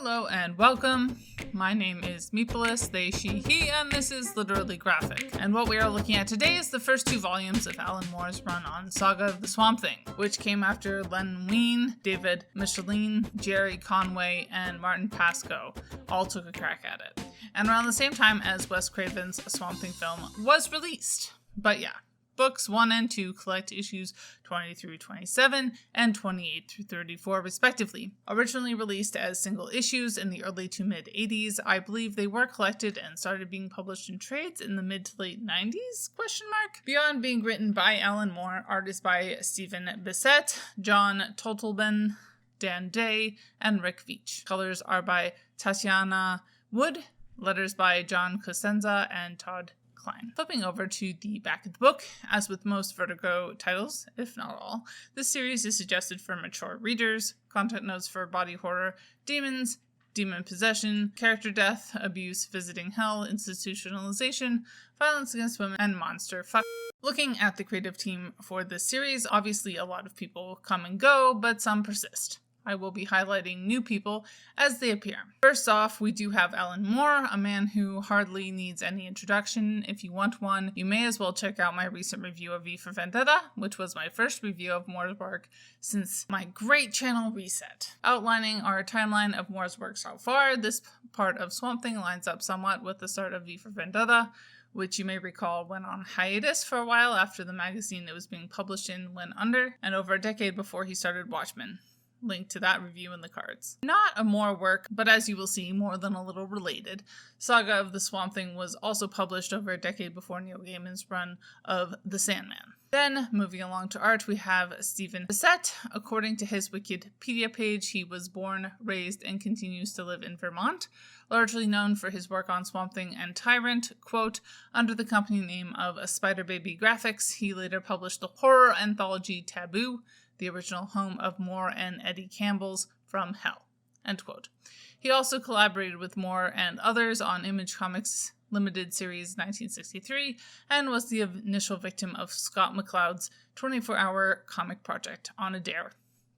Hello and welcome. My name is Meepolis, they, she, he, and this is Literally Graphic. And what we are looking at today is the first two volumes of Alan Moore's run on Saga of the Swamp Thing, which came after Len Wein, David Michelinie, Jerry Conway, and Martin Pascoe all took a crack at it. And around the same time as Wes Craven's Swamp Thing film was released. But yeah. Books 1 and 2 collect issues 20 through 27 and 28 through 34 respectively. Originally released as single issues in the early to mid 80s, I believe they were collected and started being published in trades in the mid to late 90s? Beyond being written by Alan Moore, art is by Stephen Bissette, John Totleben, Dan Day, and Rick Veitch. Colors are by Tatiana Wood, letters by John Cosenza and Todd Klein. Flipping over to the back of the book, as with most Vertigo titles, if not all, this series is suggested for mature readers. Content notes for body horror, demons, demon possession, character death, abuse, visiting hell, institutionalization, violence against women, and monster fuck. Looking at the creative team for this series, obviously a lot of people come and go, but some persist. I will be highlighting new people as they appear. First off, we do have Alan Moore, a man who hardly needs any introduction. If you want one, you may as well check out my recent review of V for Vendetta, which was my first review of Moore's work since my great channel reset. Outlining our timeline of Moore's work so far, this part of Swamp Thing lines up somewhat with the start of V for Vendetta, which you may recall went on hiatus for a while after the magazine it was being published in went under, and over a decade before he started WATCHMEN. Link to that review in the cards. Not a Moore work, but as you will see, more than a little related. Saga of the Swamp Thing was also published over a decade before Neil Gaiman's run of The Sandman. Then, moving along to art, we have Stephen Bissette. According to his Wikipedia page, he was born, raised, and continues to live in Vermont, largely known for his work on Swamp Thing and Tyrant. Quote, under the company name of Spider Baby Graphics, he later published the horror anthology Taboo, the original home of Moore and Eddie Campbell's From Hell. End quote. He also collaborated with Moore and others on Image Comics' limited series 1963 and was the initial victim of Scott McCloud's 24-hour comic project On a Dare.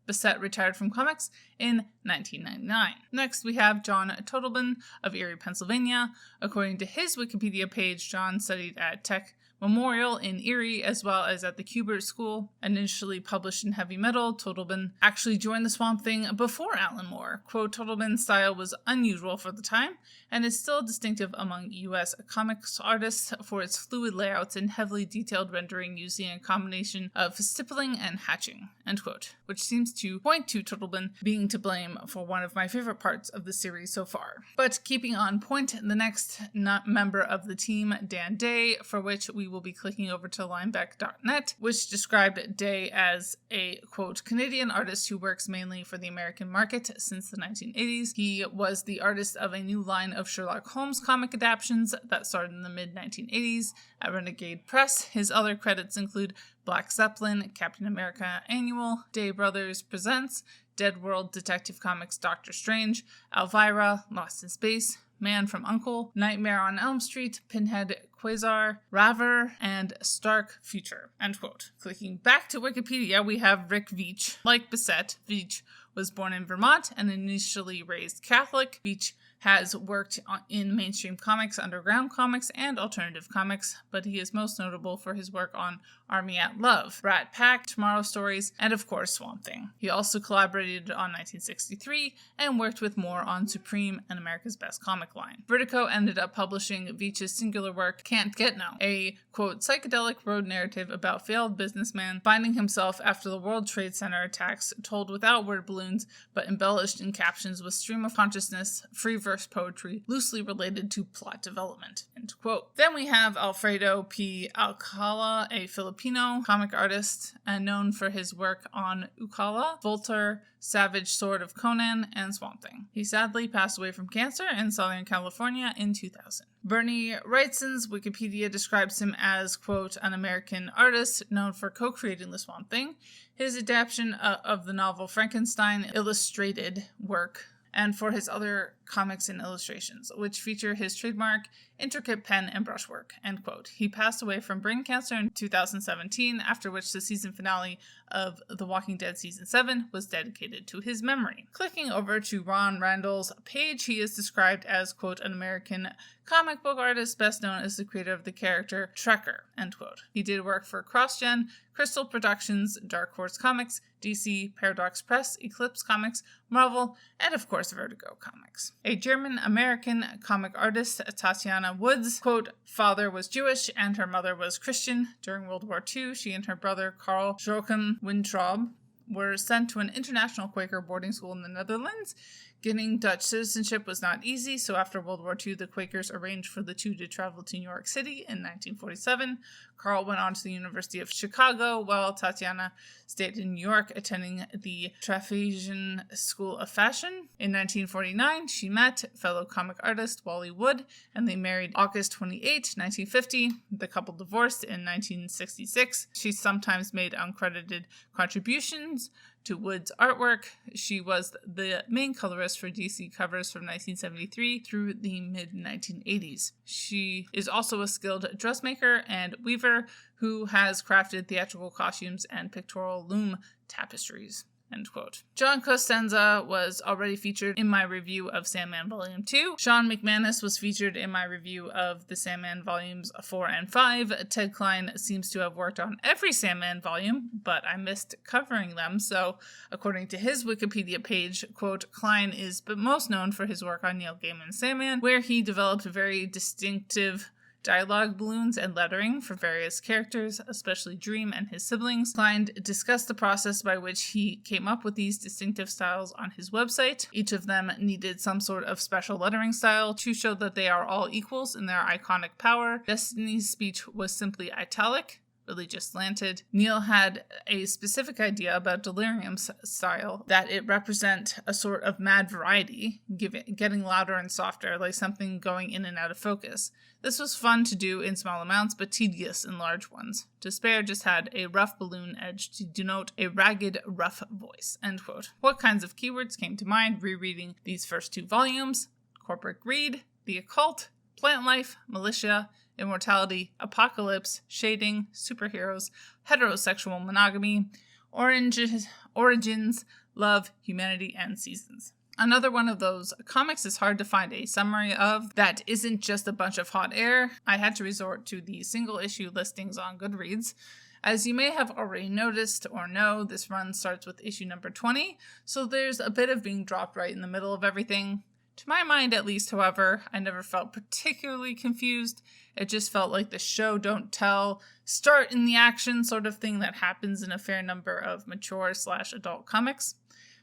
Bissette retired from comics in 1999. Next, we have John Totleben of Erie, Pennsylvania. According to his Wikipedia page, John studied at Tech Memorial in Erie, as well as at the Kubert School. Initially published in heavy metal, Totleben actually joined the Swamp Thing before Alan Moore. Quote, Totleben's style was unusual for the time, and is still distinctive among U.S. comics artists for its fluid layouts and heavily detailed rendering using a combination of stippling and hatching, end quote, which seems to point to Totleben being to blame for one of my favorite parts of the series so far. But keeping on point, the next member of the team, Dan Day, for which we will be clicking over to lineback.net, which described Day as a, quote, Canadian artist who works mainly for the American market since the 1980s. He was the artist of a new line of Sherlock Holmes comic adaptations that started in the mid-1980s at Renegade Press. His other credits include Black Zeppelin, Captain America Annual, Day Brothers Presents, Dead World Detective Comics Doctor Strange, Elvira, Lost in Space, Man from U.N.C.L.E., Nightmare on Elm Street, Pinhead Quasar, Raver, and Stark Future, end quote. Clicking back to Wikipedia, we have Rick Veitch. Like Bissette, Veitch was born in Vermont and initially raised Catholic. Veitch has worked in mainstream comics, underground comics, and alternative comics, but he is most notable for his work on Army at Love, Rat Pack, Tomorrow Stories, and of course Swamp Thing. He also collaborated on 1963 and worked with Moore on Supreme and America's Best Comic line. Vertigo ended up publishing Veitch's singular work, Can't Get No, a, quote, psychedelic road narrative about failed businessman finding himself after the World Trade Center attacks, told without word balloons, but embellished in captions with stream of consciousness, free verse poetry, loosely related to plot development, end quote. Then we have Alfredo P. Alcala, a Filipino comic artist and known for his work on Ukala, Volter, Savage Sword of Conan, and Swamp Thing. He sadly passed away from cancer in Southern California in 2000. Bernie Wrightson's Wikipedia describes him as, quote, an American artist known for co-creating the Swamp Thing. His adaptation of the novel Frankenstein illustrated work and for his other comics and illustrations, which feature his trademark intricate pen and brushwork, end quote. He passed away from brain cancer in 2017, after which the season finale of The Walking Dead Season 7 was dedicated to his memory. Clicking over to Ron Randall's page, he is described as, quote, an American comic book artist best known as the creator of the character Trekker, end quote. He did work for CrossGen, Crystal Productions, Dark Horse Comics, DC, Paradox Press, Eclipse Comics, Marvel, and of course Vertigo Comics. A German-American comic artist, Tatiana Woods, quote, father was Jewish and her mother was Christian. During World War II, she and her brother Karl Joachim Wintraub were sent to an international Quaker boarding school in the Netherlands. Getting Dutch citizenship was not easy, so after World War II, the Quakers arranged for the two to travel to New York City in 1947. Carl went on to the University of Chicago, while Tatiana stayed in New York, attending the Traphesian School of Fashion. In 1949, she met fellow comic artist Wally Wood, and they married August 28, 1950. The couple divorced in 1966. She sometimes made uncredited contributions to Wood's artwork. She was the main colorist for DC covers from 1973 through the mid-1980s. She is also a skilled dressmaker and weaver who has crafted theatrical costumes and pictorial loom tapestries, end quote. John Costanza was already featured in my review of Sandman Volume 2. Sean McManus was featured in my review of the Sandman Volumes 4 and 5. Ted Klein seems to have worked on every Sandman volume, but I missed covering them, so according to his Wikipedia page, quote, Klein is most known for his work on Neil Gaiman's Sandman, where he developed very distinctive dialogue balloons and lettering for various characters, especially Dream and his siblings. Klein discussed the process by which he came up with these distinctive styles on his website. Each of them needed some sort of special lettering style to show that they are all equals in their iconic power. Destiny's speech was simply italic, really just slanted. Neil had a specific idea about Delirium's style, that it represent a sort of mad variety, getting louder and softer, like something going in and out of focus. This was fun to do in small amounts, but tedious in large ones. Despair just had a rough balloon edge to denote a ragged, rough voice, end quote. What kinds of keywords came to mind rereading these first two volumes? Corporate greed, the occult, plant life, militia, immortality, apocalypse, shading, superheroes, heterosexual monogamy, origins, love, humanity, and seasons. Another one of those comics is hard to find a summary of that isn't just a bunch of hot air. I had to resort to the single issue listings on Goodreads. As you may have already noticed or know, this run starts with issue number 20, so there's a bit of being dropped right in the middle of everything. To my mind, at least, however, I never felt particularly confused. It just felt like the show don't tell, start in the action sort of thing that happens in a fair number of mature/adult comics,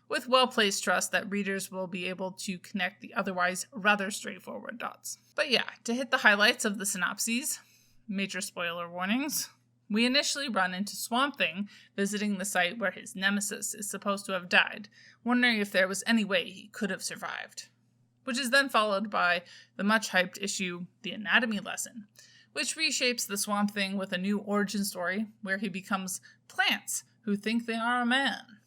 with well-placed trust that readers will be able to connect the otherwise rather straightforward dots. But yeah, to hit the highlights of the synopses, major spoiler warnings, we initially run into Swamp Thing visiting the site where his nemesis is supposed to have died, wondering if there was any way he could have survived. Which is then followed by the much-hyped issue, The Anatomy Lesson, which reshapes the Swamp Thing with a new origin story where he becomes plants who think they are a man.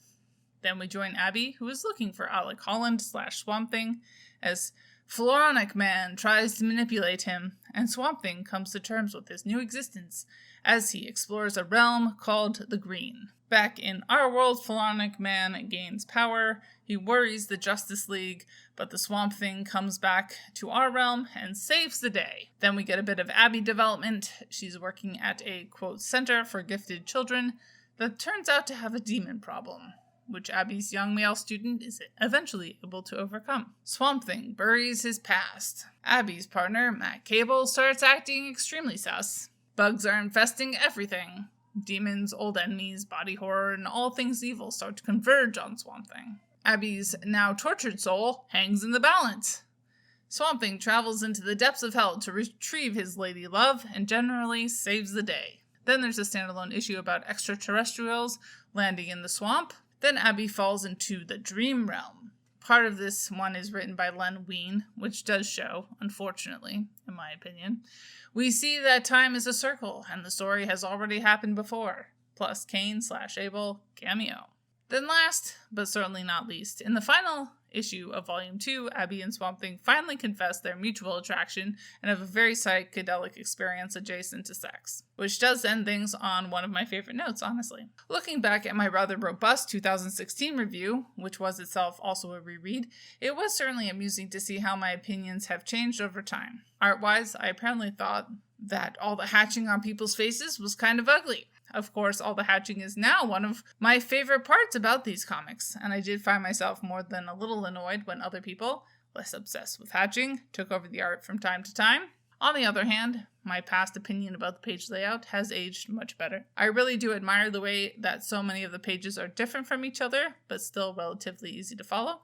Then we join Abby, who is looking for Alec Holland/Swamp Thing, as Floronic Man tries to manipulate him, and Swamp Thing comes to terms with his new existence as he explores a realm called the Green. Back in our world, Floronic Man gains power. He worries the Justice League, but the Swamp Thing comes back to our realm and saves the day. Then we get a bit of Abby development. She's working at a, quote, center for gifted children that turns out to have a demon problem, which Abby's young male student is eventually able to overcome. Swamp Thing buries his past. Abby's partner, Matt Cable, starts acting extremely sus. Bugs are infesting everything. Demons, old enemies, body horror, and all things evil start to converge on Swamp Thing. Abby's now tortured soul hangs in the balance. Swamp Thing travels into the depths of hell to retrieve his lady love and generally saves the day. Then there's a standalone issue about extraterrestrials landing in the swamp. Then Abby falls into the dream realm. Part of this one is written by Len Wein, which does show, unfortunately, in my opinion. We see that time is a circle, and the story has already happened before, plus Cain/Abel cameo. Then last, but certainly not least, in the final issue of Volume 2, Abby and Swamp Thing finally confess their mutual attraction and have a very psychedelic experience adjacent to sex, which does end things on one of my favorite notes, honestly. Looking back at my rather robust 2016 review, which was itself also a reread, it was certainly amusing to see how my opinions have changed over time. Art-wise, I apparently thought that all the hatching on people's faces was kind of ugly. Of course, all the hatching is now one of my favorite parts about these comics, and I did find myself more than a little annoyed when other people, less obsessed with hatching, took over the art from time to time. On the other hand, my past opinion about the page layout has aged much better. I really do admire the way that so many of the pages are different from each other, but still relatively easy to follow.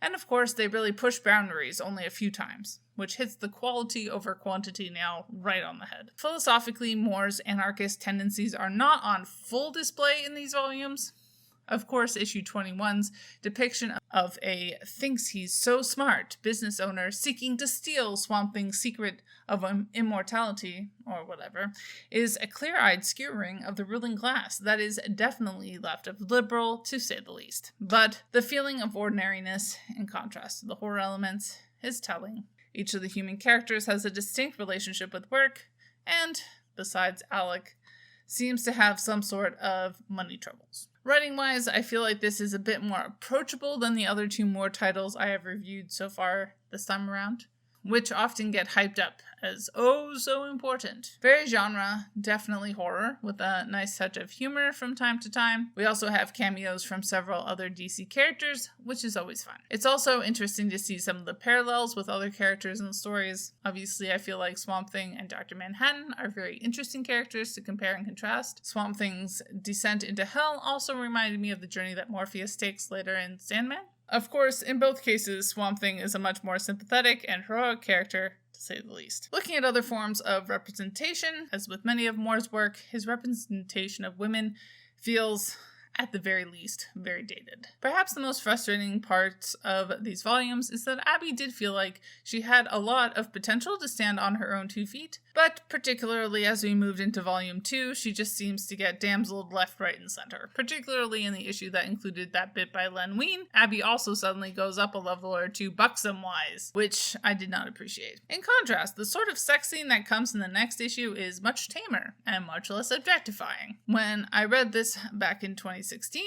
And of course, they really push boundaries only a few times, which hits the quality over quantity nail right on the head. Philosophically, Moore's anarchist tendencies are not on full display in these volumes. Of course, issue 21's depiction of a thinks he's so smart business owner seeking to steal Swamp Thing's secret of immortality, or whatever, is a clear-eyed skewering of the ruling class that is definitely left of liberal, to say the least. But the feeling of ordinariness, in contrast to the horror elements, is telling. Each of the human characters has a distinct relationship with work, and, besides Alec, seems to have some sort of money troubles. Writing-wise, I feel like this is a bit more approachable than the other two Moore titles I have reviewed so far this time around, which often get hyped up as oh so important. Very genre, definitely horror, with a nice touch of humor from time to time. We also have cameos from several other DC characters, which is always fun. It's also interesting to see some of the parallels with other characters and stories. Obviously, I feel like Swamp Thing and Dr. Manhattan are very interesting characters to compare and contrast. Swamp Thing's descent into hell also reminded me of the journey that Morpheus takes later in Sandman. Of course, in both cases, Swamp Thing is a much more sympathetic and heroic character, to say the least. Looking at other forms of representation, as with many of Moore's work, his representation of women feels, at the very least, very dated. Perhaps the most frustrating parts of these volumes is that Abby did feel like she had a lot of potential to stand on her own 2 feet, but particularly as we moved into Volume 2, she just seems to get damseled left, right, and center. Particularly in the issue that included that bit by Len Wein, Abby also suddenly goes up a level or two buxom-wise, which I did not appreciate. In contrast, the sort of sex scene that comes in the next issue is much tamer and much less objectifying. When I read this back in 2016,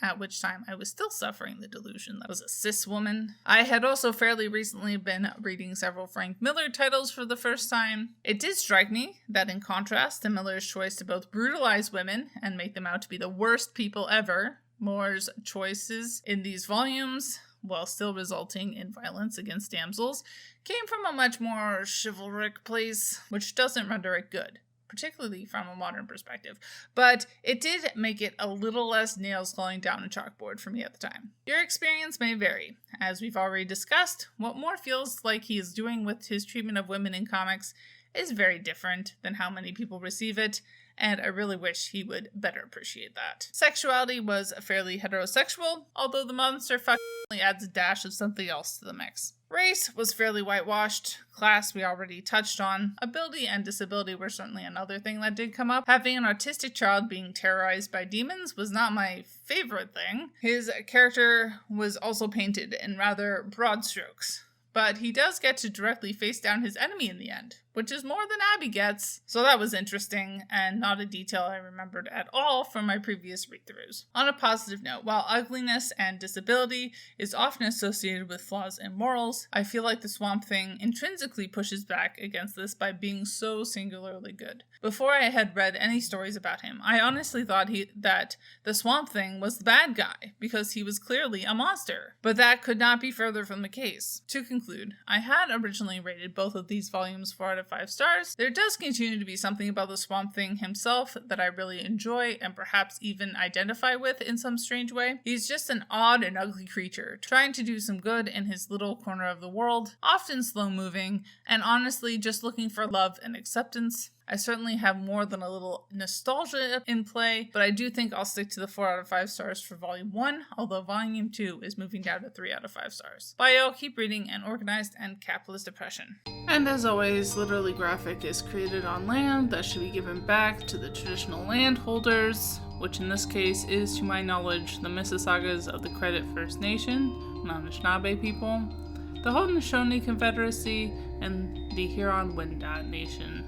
at which time I was still suffering the delusion that I was a cis woman. I had also fairly recently been reading several Frank Miller titles for the first time. It did strike me that in contrast to Miller's choice to both brutalize women and make them out to be the worst people ever, Moore's choices in these volumes, while still resulting in violence against damsels, came from a much more chivalric place, which doesn't render it good, particularly from a modern perspective, but it did make it a little less nails falling down a chalkboard for me at the time. Your experience may vary. As we've already discussed, what Moore feels like he is doing with his treatment of women in comics is very different than how many people receive it, and I really wish he would better appreciate that. Sexuality was fairly heterosexual, although the monster fucking adds a dash of something else to the mix. Race was fairly whitewashed. Class we already touched on. Ability and disability were certainly another thing that did come up. Having an autistic child being terrorized by demons was not my favorite thing. His character was also painted in rather broad strokes, but he does get to directly face down his enemy in the end, which is more than Abby gets, so that was interesting, and not a detail I remembered at all from my previous read-throughs. On a positive note, while ugliness and disability is often associated with flaws in morals, I feel like the Swamp Thing intrinsically pushes back against this by being so singularly good. Before I had read any stories about him, I honestly thought that the Swamp Thing was the bad guy, because he was clearly a monster. But that could not be further from the case. To conclude, I had originally rated both of these volumes 4 out of 5 stars. There does continue to be something about the Swamp Thing himself that I really enjoy and perhaps even identify with in some strange way. He's just an odd and ugly creature, trying to do some good in his little corner of the world, often slow moving, and honestly just looking for love and acceptance. I certainly have more than a little nostalgia in play, but I do think I'll stick to the 4 out of 5 stars for Volume 1, although Volume 2 is moving down to 3 out of 5 stars. Bye y'all, keep reading, and Organized and Capitalist Oppression. And as always, Literally Graphic is created on land that should be given back to the traditional landholders, which in this case is, to my knowledge, the Mississaugas of the Credit First Nation, Anishinaabe people, the Haudenosaunee Confederacy, and the Huron-Wendat Nation.